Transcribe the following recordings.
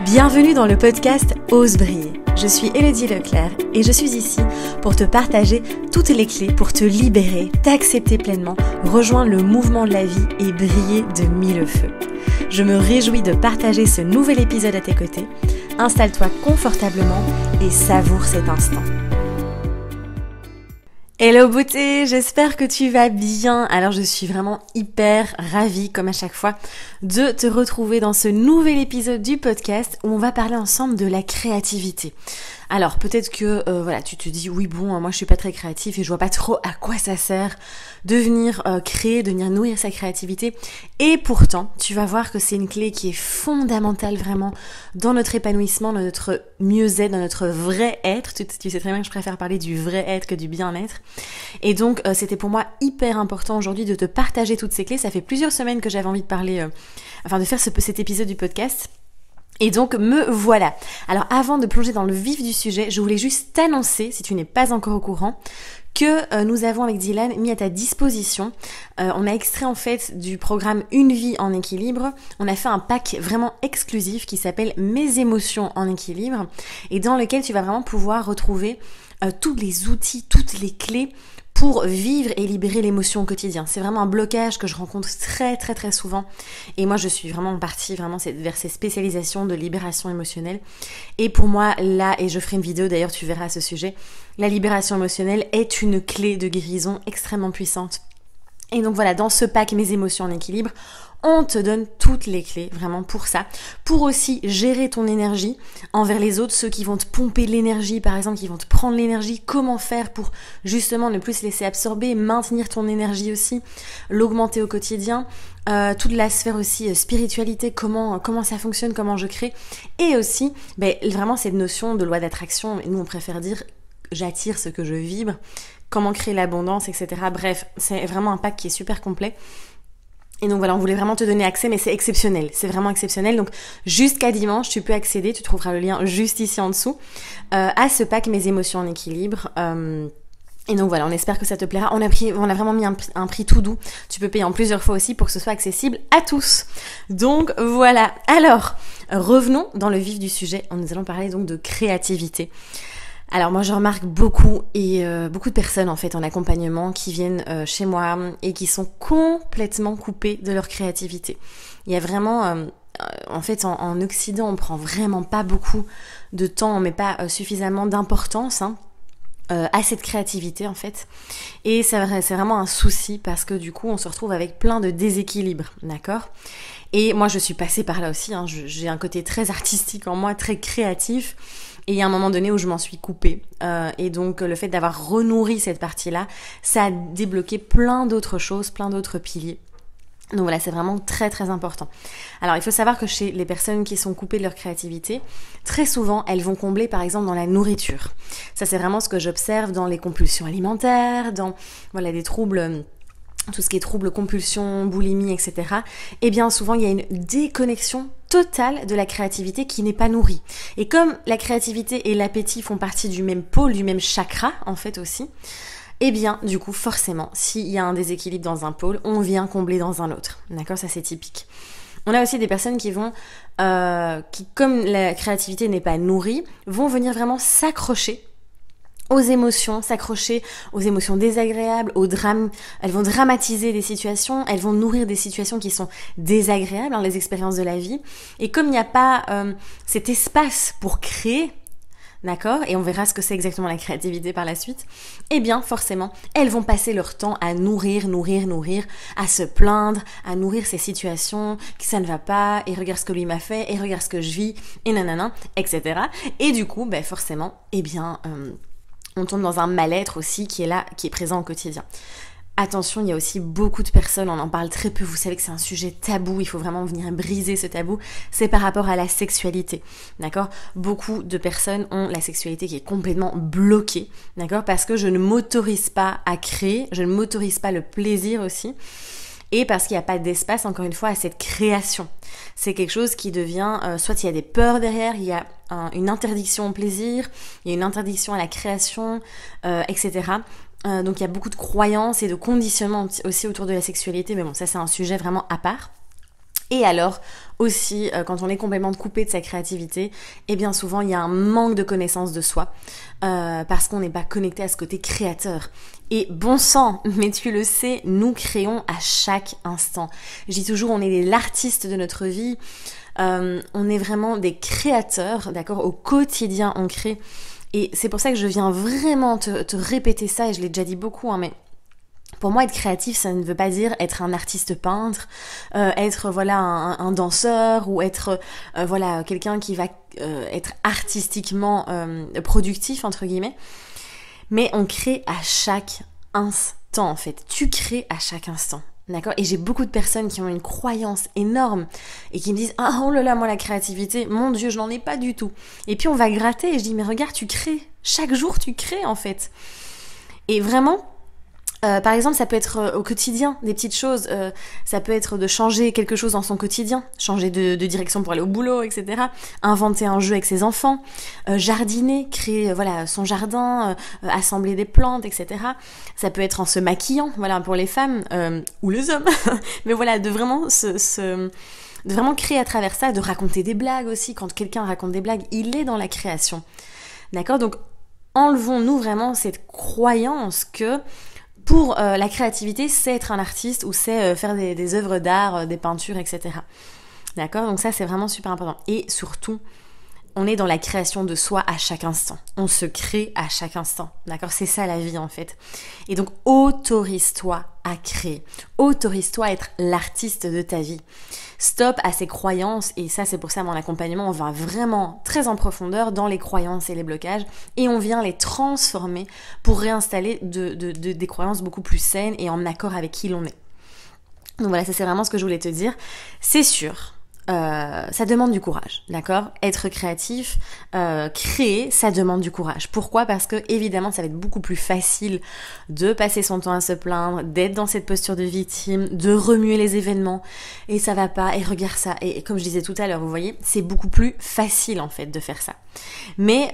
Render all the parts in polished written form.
Bienvenue dans le podcast Ose briller. Je suis Élodie Leclerc et je suis ici pour te partager toutes les clés pour te libérer, t'accepter pleinement, rejoindre le mouvement de la vie et briller de mille feux. Je me réjouis de partager ce nouvel épisode à tes côtés. Installe-toi confortablement et savoure cet instant. Hello beauté, j'espère que tu vas bien. Alors je suis vraiment hyper ravie, comme à chaque fois, de te retrouver dans ce nouvel épisode du podcast où on va parler ensemble de la créativité. Alors peut-être que tu te dis oui bon, moi je suis pas très créatif et je vois pas trop à quoi ça sert de venir créer, de venir nourrir sa créativité. Et pourtant, tu vas voir que c'est une clé qui est fondamentale vraiment dans notre épanouissement, dans notre mieux-être, dans notre vrai être. Tu sais très bien que je préfère parler du vrai être que du bien-être. Et donc c'était pour moi hyper important aujourd'hui de te partager toutes ces clés. Ça fait plusieurs semaines que j'avais envie de parler, de faire cet épisode du podcast. Et donc me voilà. Alors avant de plonger dans le vif du sujet, je voulais juste t'annoncer, si tu n'es pas encore au courant, que nous avons avec Dylan mis à ta disposition. On a extrait en fait du programme Une vie en équilibre. On a fait un pack vraiment exclusif qui s'appelle Mes émotions en équilibre et dans lequel tu vas vraiment pouvoir retrouver tous les outils, toutes les clés pour vivre et libérer l'émotion au quotidien. C'est vraiment un blocage que je rencontre très très très souvent. Et moi je suis vraiment partie vers ces spécialisations de libération émotionnelle. Et pour moi là, et je ferai une vidéo d'ailleurs, tu verras à ce sujet, la libération émotionnelle est une clé de guérison extrêmement puissante. Et donc voilà, dans ce pack Mes émotions en équilibre, on te donne toutes les clés vraiment pour ça, pour aussi gérer ton énergie envers les autres, ceux qui vont te pomper de l'énergie par exemple, qui vont te prendre l'énergie, comment faire pour justement ne plus se laisser absorber, maintenir ton énergie aussi, l'augmenter au quotidien, toute la sphère aussi spiritualité, comment ça fonctionne, comment je crée, et aussi vraiment cette notion de loi d'attraction, nous on préfère dire j'attire ce que je vibre, comment créer l'abondance, etc. Bref, c'est vraiment un pack qui est super complet. Et donc voilà, on voulait vraiment te donner accès, mais c'est exceptionnel, c'est vraiment exceptionnel. Donc jusqu'à dimanche, tu peux accéder, tu trouveras le lien juste ici en dessous, à ce pack Mes émotions en équilibre. Et donc voilà, on espère que ça te plaira. On a vraiment mis un prix tout doux. Tu peux payer en plusieurs fois aussi pour que ce soit accessible à tous. Donc voilà. Alors, revenons dans le vif du sujet. Nous allons parler donc de créativité. Alors moi je remarque beaucoup de personnes en fait en accompagnement qui viennent chez moi et qui sont complètement coupées de leur créativité. Il y a vraiment en fait en Occident on prend vraiment pas beaucoup de temps, on met pas suffisamment d'importance à cette créativité en fait. Et c'est vraiment un souci parce que du coup on se retrouve avec plein de déséquilibres, d'accord ? Et moi je suis passée par là aussi, j'ai un côté très artistique en moi, très créatif. Et il y a un moment donné où je m'en suis coupée. Et donc le fait d'avoir renourri cette partie-là, ça a débloqué plein d'autres choses, plein d'autres piliers. Donc voilà, c'est vraiment très très important. Alors il faut savoir que chez les personnes qui sont coupées de leur créativité, très souvent elles vont combler par exemple dans la nourriture. Ça c'est vraiment ce que j'observe dans les compulsions alimentaires, dans des troubles... tout ce qui est troubles, compulsions, boulimie, etc. Et bien souvent, il y a une déconnexion totale de la créativité qui n'est pas nourrie. Et comme la créativité et l'appétit font partie du même pôle, du même chakra, en fait aussi, et bien du coup, forcément, s'il y a un déséquilibre dans un pôle, on vient combler dans un autre. D'accord ? Ça, c'est typique. On a aussi des personnes qui vont, qui comme la créativité n'est pas nourrie, vont venir vraiment s'accrocher aux émotions, s'accrocher aux émotions désagréables, au drame. Elles vont dramatiser des situations, elles vont nourrir des situations qui sont désagréables dans les expériences de la vie. Et comme il n'y a pas cet espace pour créer, d'accord, et on verra ce que c'est exactement la créativité par la suite, eh bien forcément, elles vont passer leur temps à nourrir, à se plaindre, à nourrir ces situations, que ça ne va pas, et regarde ce que lui m'a fait, et regarde ce que je vis, et nanana, etc. Et du coup, forcément, on tombe dans un mal-être aussi qui est là, qui est présent au quotidien. Attention, il y a aussi beaucoup de personnes, on en parle très peu, vous savez que c'est un sujet tabou, il faut vraiment venir briser ce tabou, c'est par rapport à la sexualité, d'accord ? Beaucoup de personnes ont la sexualité qui est complètement bloquée, d'accord ? Parce que je ne m'autorise pas à créer, je ne m'autorise pas le plaisir aussi, et parce qu'il n'y a pas d'espace, encore une fois, à cette création. C'est quelque chose qui devient, soit il y a des peurs derrière, il y a une interdiction au plaisir, il y a une interdiction à la création, etc. Donc il y a beaucoup de croyances et de conditionnements aussi autour de la sexualité, mais bon, ça c'est un sujet vraiment à part. Et alors aussi, quand on est complètement coupé de sa créativité, et bien souvent il y a un manque de connaissance de soi, parce qu'on n'est pas connecté à ce côté créateur. Et bon sang, mais tu le sais, nous créons à chaque instant. Je dis toujours, on est l'artiste de notre vie, on est vraiment des créateurs, d'accord ? Au quotidien, on crée. Et c'est pour ça que je viens vraiment te répéter ça, et je l'ai déjà dit beaucoup, mais pour moi, être créatif, ça ne veut pas dire être un artiste peintre, être un danseur, ou être quelqu'un qui va être artistiquement productif, entre guillemets. Mais on crée à chaque instant, en fait. Tu crées à chaque instant. D'accord ? Et j'ai beaucoup de personnes qui ont une croyance énorme et qui me disent « Ah, oh là là, moi la créativité, mon Dieu, je n'en ai pas du tout. » Et puis on va gratter et je dis « Mais regarde, tu crées. Chaque jour, tu crées, en fait. » Et vraiment... par exemple, ça peut être au quotidien, des petites choses. Ça peut être de changer quelque chose dans son quotidien, changer de direction pour aller au boulot, etc. Inventer un jeu avec ses enfants, jardiner, créer son jardin, assembler des plantes, etc. Ça peut être en se maquillant, pour les femmes ou les hommes. Mais de vraiment de vraiment créer à travers ça, de raconter des blagues aussi. Quand quelqu'un raconte des blagues, il est dans la création. D'accord ? Donc, enlevons-nous vraiment cette croyance que pour la créativité, c'est être un artiste ou c'est faire des œuvres d'art, des peintures, etc. D'accord ? Donc ça, c'est vraiment super important. Et surtout, on est dans la création de soi à chaque instant. On se crée à chaque instant. D'accord ? C'est ça la vie, en fait. Et donc, autorise-toi à créer. Autorise-toi à être l'artiste de ta vie. Stop à ces croyances, et ça, c'est pour ça, mon accompagnement, on va vraiment très en profondeur dans les croyances et les blocages, et on vient les transformer pour réinstaller des croyances beaucoup plus saines et en accord avec qui l'on est. Donc voilà, ça c'est vraiment ce que je voulais te dire. C'est sûr, ça demande du courage, d'accord ? Être créatif, créer, ça demande du courage. Pourquoi ? Parce que évidemment, ça va être beaucoup plus facile de passer son temps à se plaindre, d'être dans cette posture de victime, de remuer les événements, et ça va pas, et regarde ça. Et comme je disais tout à l'heure, vous voyez, c'est beaucoup plus facile en fait de faire ça. Mais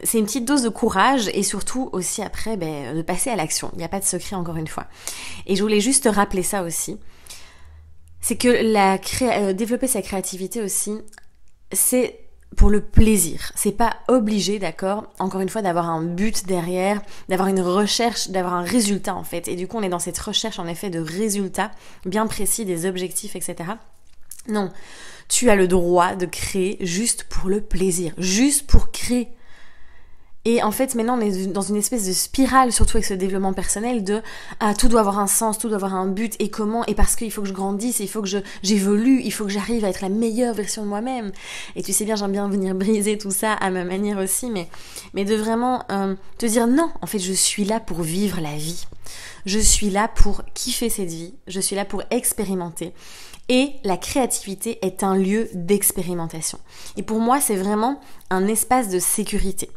c'est une petite dose de courage, et surtout aussi après, de passer à l'action. Il n'y a pas de secret, encore une fois. Et je voulais juste te rappeler ça aussi. C'est que développer sa créativité aussi, c'est pour le plaisir. C'est pas obligé, d'accord, encore une fois, d'avoir un but derrière, d'avoir une recherche, d'avoir un résultat en fait. Et du coup, on est dans cette recherche en effet de résultats bien précis, des objectifs, etc. Non, tu as le droit de créer juste pour le plaisir, juste pour créer. Et en fait, maintenant, on est dans une espèce de spirale, surtout avec ce développement personnel, de tout doit avoir un sens, tout doit avoir un but, et comment, et parce qu'il faut que je grandisse, il faut que j'évolue, il faut que j'arrive à être la meilleure version de moi-même. Et tu sais bien, j'aime bien venir briser tout ça à ma manière aussi, mais de vraiment te dire non, en fait, je suis là pour vivre la vie. Je suis là pour kiffer cette vie, je suis là pour expérimenter. Et la créativité est un lieu d'expérimentation. Et pour moi, c'est vraiment un espace de sécurité.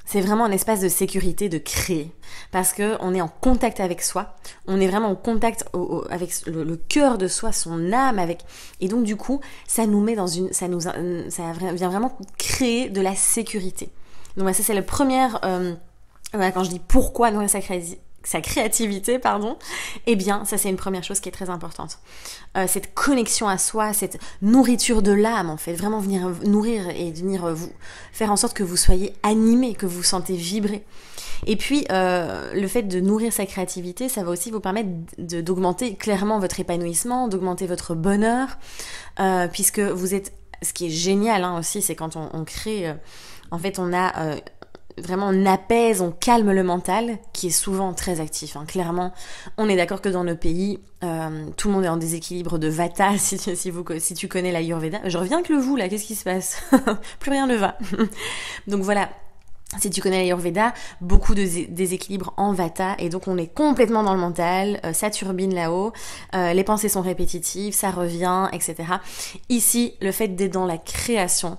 C'est vraiment un espace de sécurité de créer, parce que on est en contact avec soi, on est vraiment en contact avec le cœur de soi, son âme, et donc du coup ça nous met ça vient vraiment créer de la sécurité. Donc ça c'est la première quand je dis pourquoi nourrir sa créativité, eh bien, ça c'est une première chose qui est très importante. Cette connexion à soi, cette nourriture de l'âme, en fait, vraiment venir nourrir et venir vous faire en sorte que vous soyez animé, que vous vous sentez vibrer. Et puis, le fait de nourrir sa créativité, ça va aussi vous permettre d'augmenter clairement votre épanouissement, d'augmenter votre bonheur, puisque vous êtes... Ce qui est génial aussi, c'est quand on crée... en fait, on a... vraiment on apaise, on calme le mental qui est souvent très actif. Clairement, on est d'accord que dans nos pays, tout le monde est en déséquilibre de Vata, si tu connais l'Ayurveda. Je reviens avec le vous là, qu'est-ce qui se passe ? Plus rien ne va. Donc voilà, si tu connais l'Ayurveda, beaucoup de déséquilibre en Vata, et donc on est complètement dans le mental, ça turbine là-haut, les pensées sont répétitives, ça revient, etc. Ici, le fait d'être dans la création,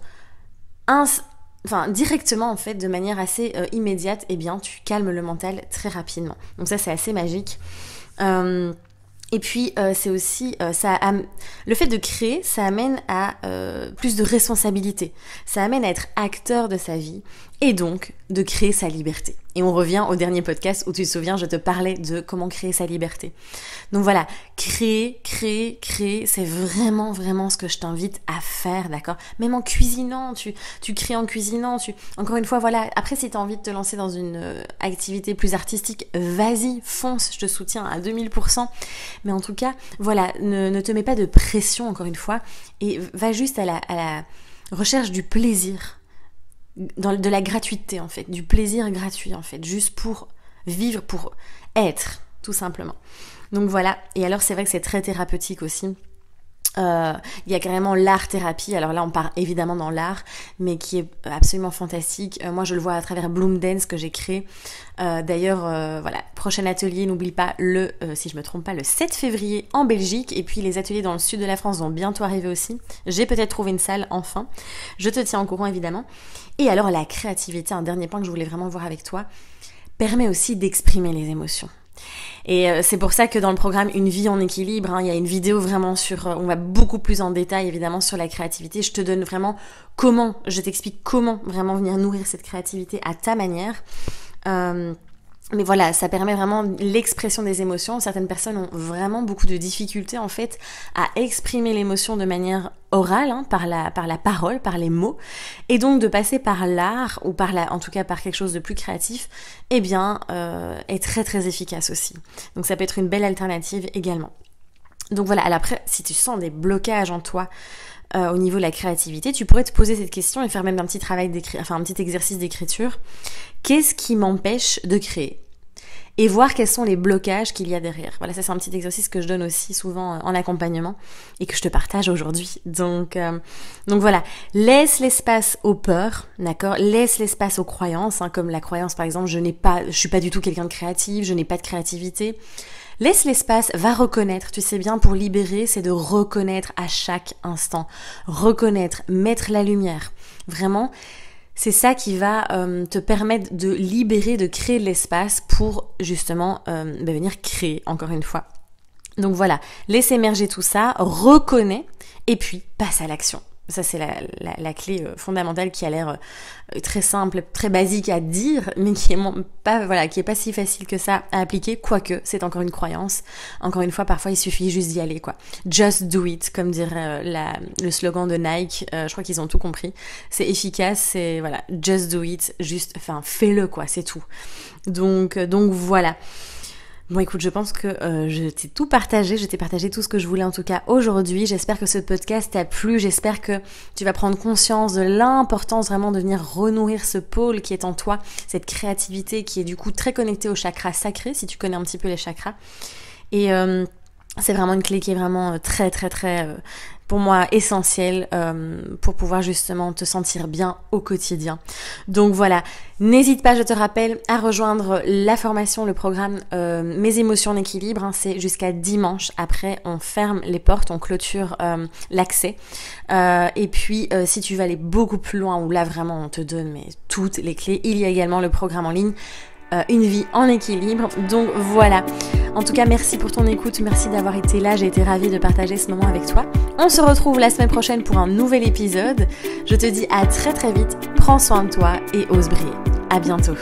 directement en fait, de manière assez immédiate, eh bien tu calmes le mental très rapidement. Donc ça c'est assez magique. Et puis c'est aussi le fait de créer, ça amène à plus de responsabilité. Ça amène à être acteur de sa vie et donc de créer sa liberté. Et on revient au dernier podcast où tu te souviens, je te parlais de comment créer sa liberté. Donc voilà, créer, c'est vraiment, vraiment ce que je t'invite à faire, d'accord ? Même en cuisinant, tu crées en cuisinant, encore une fois, voilà, après si tu as envie de te lancer dans une activité plus artistique, vas-y, fonce, je te soutiens à 2000%. Mais en tout cas, voilà, ne te mets pas de pression, encore une fois, et va juste à la recherche du plaisir, de la gratuité en fait, du plaisir gratuit en fait, juste pour vivre, pour être, tout simplement. Donc voilà, et alors c'est vrai que c'est très thérapeutique aussi. Il y a carrément l'art-thérapie, alors là on part évidemment dans l'art, mais qui est absolument fantastique. Moi je le vois à travers Bloom Dance que j'ai créé. D'ailleurs, voilà, prochain atelier, n'oublie pas si je me trompe pas, le 7 février en Belgique, et puis les ateliers dans le sud de la France vont bientôt arriver aussi. J'ai peut-être trouvé une salle enfin, je te tiens au courant évidemment. Et alors la créativité, un dernier point que je voulais vraiment voir avec toi, permet aussi d'exprimer les émotions. Et c'est pour ça que dans le programme Une vie en équilibre, il y a une vidéo vraiment on va beaucoup plus en détail évidemment sur la créativité. Je te donne vraiment je t'explique comment vraiment venir nourrir cette créativité à ta manière. Mais voilà, ça permet vraiment l'expression des émotions. Certaines personnes ont vraiment beaucoup de difficultés en fait à exprimer l'émotion de manière orale, par la parole, par les mots. Et donc de passer par l'art ou en tout cas par quelque chose de plus créatif, est très très efficace aussi. Donc ça peut être une belle alternative également. Donc voilà, alors après, si tu sens des blocages en toi, au niveau de la créativité, tu pourrais te poser cette question et faire même un petit un petit exercice d'écriture. Qu'est-ce qui m'empêche de créer ? Et voir quels sont les blocages qu'il y a derrière. Voilà, ça c'est un petit exercice que je donne aussi souvent en accompagnement et que je te partage aujourd'hui. Donc voilà, laisse l'espace aux peurs, d'accord ? Laisse l'espace aux croyances, comme la croyance par exemple, je suis pas du tout quelqu'un de créatif, je n'ai pas de créativité. Laisse l'espace, va reconnaître, tu sais bien, pour libérer, c'est de reconnaître à chaque instant. Reconnaître, mettre la lumière. Vraiment, c'est ça qui va te permettre de libérer, de créer de l'espace pour justement venir créer, encore une fois. Donc voilà, laisse émerger tout ça, reconnais, et puis passe à l'action. Ça, c'est la clé fondamentale qui a l'air très simple, très basique à dire, mais qui est pas si facile que ça à appliquer, quoique c'est encore une croyance. Encore une fois, parfois, il suffit juste d'y aller, quoi. Just do it, comme dirait le slogan de Nike. Je crois qu'ils ont tout compris. C'est efficace, c'est, voilà, just do it, fais-le, quoi, c'est tout. Donc voilà. Bon écoute, je pense que je t'ai tout partagé, tout ce que je voulais en tout cas aujourd'hui. J'espère que ce podcast t'a plu, j'espère que tu vas prendre conscience de l'importance vraiment de venir renourrir ce pôle qui est en toi, cette créativité qui est du coup très connectée au chakra sacré, si tu connais un petit peu les chakras. Et c'est vraiment une clé qui est vraiment très très très pour moi essentielle pour pouvoir justement te sentir bien au quotidien. Donc voilà, n'hésite pas, je te rappelle, à rejoindre la formation, le programme Mes émotions en équilibre. C'est jusqu'à dimanche. Après, on ferme les portes, on clôture l'accès. Et puis, si tu veux aller beaucoup plus loin, où là vraiment on te donne toutes les clés, il y a également le programme en ligne. Une vie en équilibre. Donc voilà. En tout cas, merci pour ton écoute, merci d'avoir été là, j'ai été ravie de partager ce moment avec toi. On se retrouve la semaine prochaine pour un nouvel épisode. Je te dis à très très vite, prends soin de toi et ose briller. À bientôt.